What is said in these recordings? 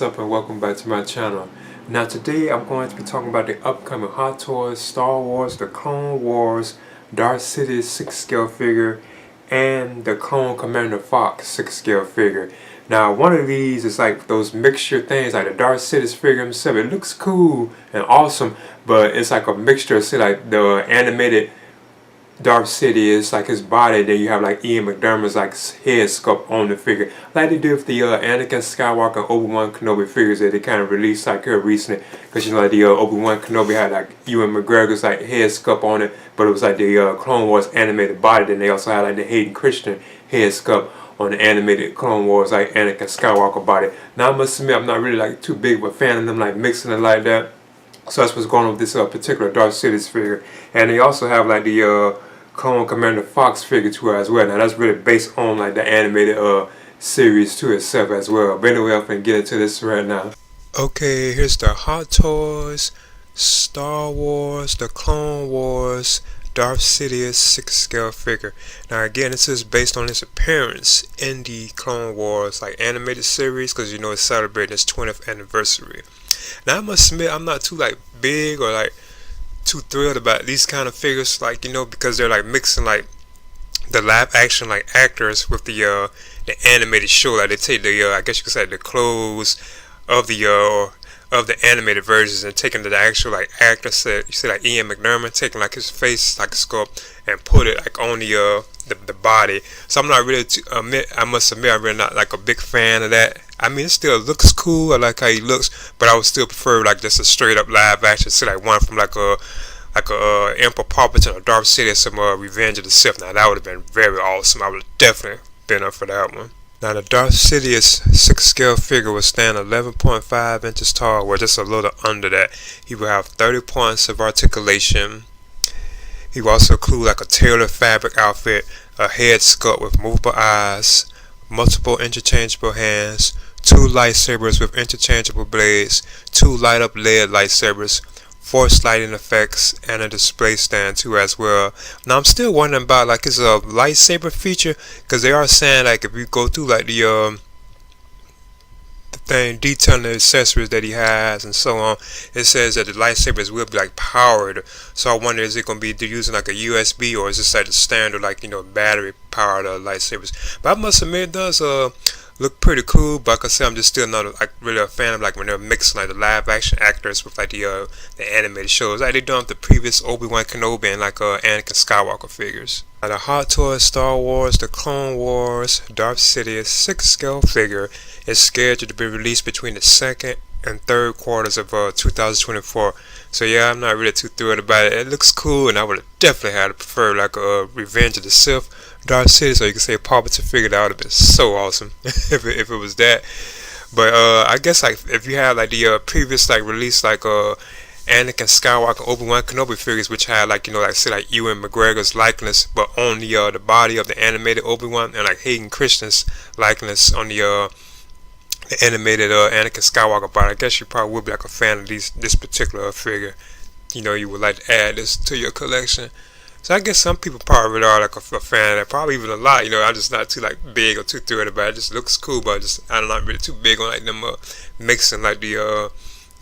What's up and welcome back to my channel. Now today I'm going to be talking about the upcoming Hot Toys Star Wars The Clone Wars Darth Sidious 6 scale figure and the Clone Commander Fox 6 scale figure. Now one of these is like those mixture things, like the Darth Sidious figure himself. It looks cool and awesome, but it's like a mixture of, see, like the animated Darth Sidious, like his body, then you have like Ian McDermott's like head sculpt on the figure, like they did with the Anakin Skywalker and Obi-Wan Kenobi figures that they kind of released like here recently. Because you know, like the Obi-Wan Kenobi had like Ewan McGregor's like head sculpt on it, but it was like the Clone Wars animated body. Then they also had like the Hayden Christensen head sculpt on the animated Clone Wars like Anakin Skywalker body. Now I must admit, I'm not really like too big of a fan of them like mixing it like that. So that's what's going on with this particular Darth Sidious figure. And they also have like the Clone Commander Fox figure too as well. Now that's really based on like the animated series to itself as well. But anyway, I'm gonna get into this right now. Okay, here's the Hot Toys Star Wars The Clone Wars Darth Sidious 6 scale figure. Now again, this is based on his appearance in the Clone Wars like animated series, because you know it's celebrating its 20th anniversary. Now I must admit, I'm not too like big or like too thrilled about these kind of figures, like, you know, because they're like mixing like the live action like actors with the animated show. Like they take the I guess you could say the clothes of the animated versions and taking the actual like actor set. You see like Ian McDermott taking like his face like sculpt and put it like on the body. So I'm not really I must admit, I'm really not like a big fan of that. I mean, it still looks cool. I like how he looks, but I would still prefer like just a straight up live action. See like one from like a Emperor Palpatine or Darth Sidious, some Revenge of the Sith. Now that would have been very awesome. I would have definitely been up for that one. Now the Darth Sidious 6 scale figure will stand 11.5 inches tall, or just a little under that. He will have 30 points of articulation. He will also include like a tailored fabric outfit, a head sculpt with movable eyes, multiple interchangeable hands, 2 lightsabers with interchangeable blades, 2 light up LED lightsabers, force lighting effects, and a display stand too as well. Now I'm still wondering about like his lightsaber feature, because they are saying like if you go through like the thing detailing the accessories that he has and so on, it says that the lightsabers will be like powered. So I wonder, is it going to be using like a USB, or is this like the standard like, you know, battery powered lightsabers? But I must admit, it does look pretty cool. But like I said, I'm just still not like really a fan of like when they're mixing like the live action actors with like the animated shows like they done with the previous Obi-Wan Kenobi and like Anakin Skywalker figures. Now the Hot Toys Star Wars The Clone Wars Darth Sidious 6 scale figure is scheduled to be released between the second and third quarters of 2024. So yeah, I'm not really too thrilled about it. It looks cool, and I would have definitely had to prefer like a Revenge of the Sith Darth Sidious, so you can say Palpatine figure. That would have been so awesome if it was that. But I guess like if you had like the previous like release like Anakin Skywalker, Obi-Wan Kenobi figures, which had like, you know, like say like Ewan McGregor's likeness, but on the body of the animated Obi-Wan, and like Hayden Christensen's likeness on the animated Anakin Skywalker body, I guess you probably would be like a fan of this particular figure. You know, you would like to add this to your collection. So I guess some people probably really are like a fan of that, probably even a lot. You know, I'm just not too like big or too thrilled about it. It just looks cool, but I'm not really too big on like them mixing like the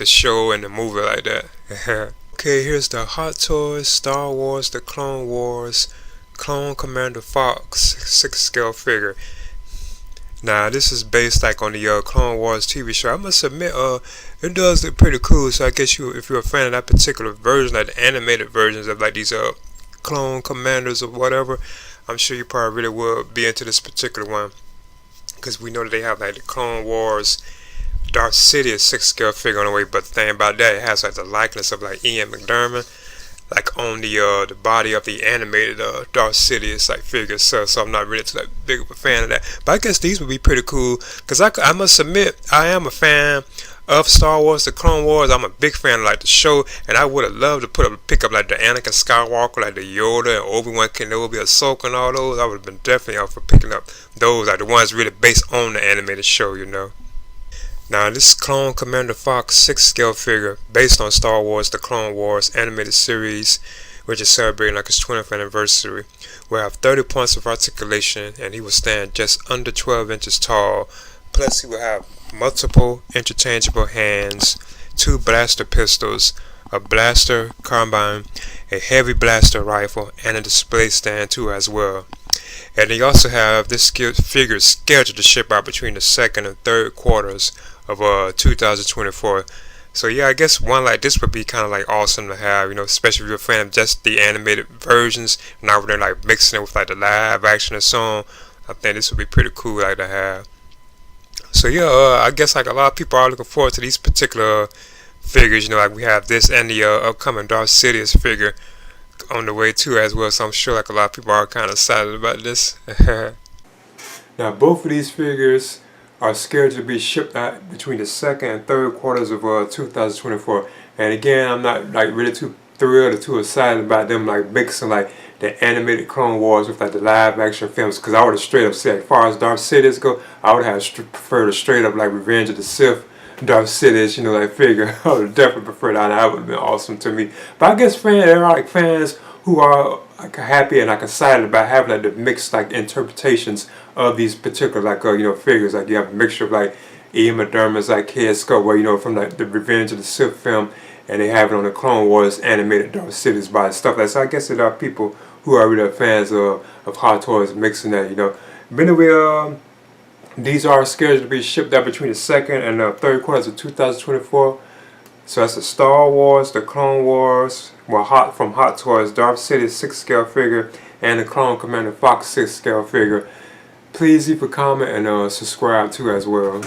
show and the movie like that. Okay, here's the Hot Toys Star Wars The Clone Wars Clone Commander Fox 6 scale figure. Now this is based like on the Clone Wars TV show. I must admit, it does look pretty cool. So I guess if you're a fan of that particular version, like the animated versions of like these clone commanders or whatever, I'm sure you probably really will be into this particular one, because we know that they have like the Clone Wars Darth Sidious 6 scale figure on the way. But the thing about that, it has like the likeness of like Ian McDermott like on the body of the animated Darth Sidious like figures. So I'm not really too like big of a fan of that. But I guess these would be pretty cool, because I must admit, I am a fan of Star Wars The Clone Wars. I'm a big fan of like the show, and I would have loved to pick up like the Anakin Skywalker, like the Yoda and Obi-Wan Kenobi, Ahsoka and all those. I would have been definitely up for picking up those, like the ones really based on the animated show, you know. Now this Clone Commander Fox 6 scale figure, based on Star Wars The Clone Wars animated series, which is celebrating like its 20th anniversary, will have 30 points of articulation, and he will stand just under 12 inches tall. Plus he will have multiple interchangeable hands, 2 blaster pistols, a blaster carbine, a heavy blaster rifle, and a display stand too as well. And they also have this figure scheduled to ship out between the second and third quarters of 2024. So yeah, I guess one like this would be kind of like awesome to have, especially if you're a fan of just the animated versions, not when they're like mixing it with like the live action and so on. I think this would be pretty cool like to have. So yeah, I guess like a lot of people are looking forward to these particular figures. Like we have this and the upcoming Darth Sidious figure on the way too as well. So I'm sure like a lot of people are kind of excited about this. Now both of these figures are scheduled to be shipped out between the second and third quarters of 2024. And again, I'm not like really too thrilled or too excited about them like mixing like the animated Clone Wars with like the live action films, because I would have straight up said, as far as Darth Sidious go, I would have preferred a straight up like Revenge of the Sith Darth Sidious, like figure. I would have definitely preferred that. That would have been awesome to me. But I guess there are like fans who are like happy and like excited about having like the mixed like interpretations of these particular like figures. Like you have a mixture of like Ian McDermott's like head sculpt, where from like the Revenge of the Sith film, and they have it on the Clone Wars animated Darth Sidious by stuff like that. So I guess there are people who are really fans of Hot Toys mixing that. But anyway, these are scheduled to be shipped out between the second and third quarters of 2024. So that's the Star Wars, the Clone Wars, from Hot Toys, Darth Sidious 6-scale figure, and the Clone Commander Fox 6-scale figure. Please leave a comment and subscribe too as well.